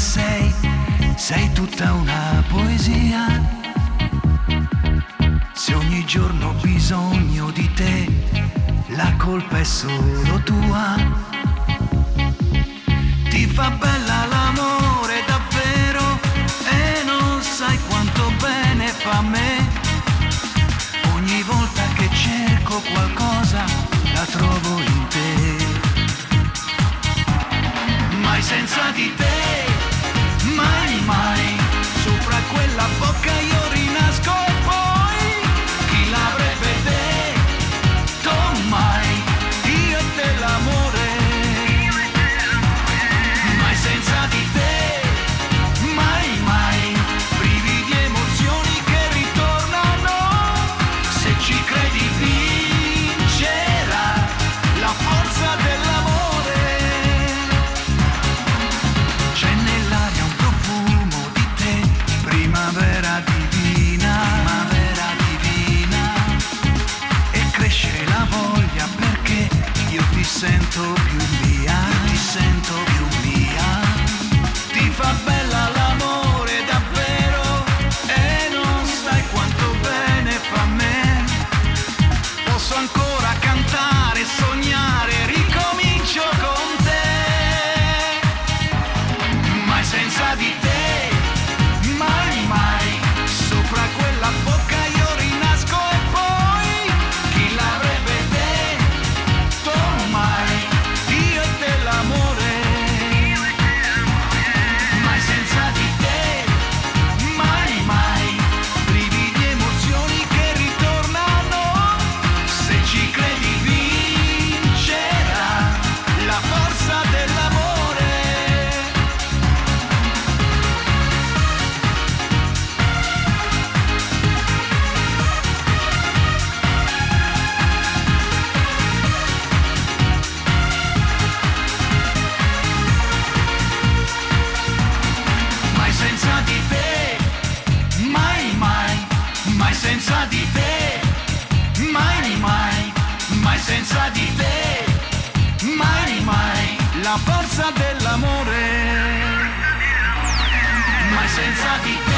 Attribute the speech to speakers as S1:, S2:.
S1: sei tutta una poesia. Se ogni giorno ho bisogno di te, la colpa è solo tua. Ti fa bella l'amore davvero e non sai quanto bene fa a me. Ogni volta che cerco qualcosa la trovo in te. Mai senza di te, mai mai, sopra quella bocca io rinasco e poi chi l'avrebbe detto mai, io e te l'amore. Mai senza di te, mai mai, brividi emozioni che ritornano, se ci credi vincerà la forza dell'amore. Primavera divina, e cresce la voglia perché io ti sento più mia, ti fa bella l'amore davvero e non sai quanto bene fa a me. Posso ancora cantare, sognare, ricomincio con te, mai senza di te. Mai mai, sopra quella bocca io rinasco e poi chi l'avrebbe detto mai, io e te l'amore. Mai senza di te, mai mai, brividi emozioni che ritornano, se ci credi vincerà la forza dell'amore. Mai senza di te, mai mai, mai senza di te, mai mai, la forza dell'amore. Mai senza di te.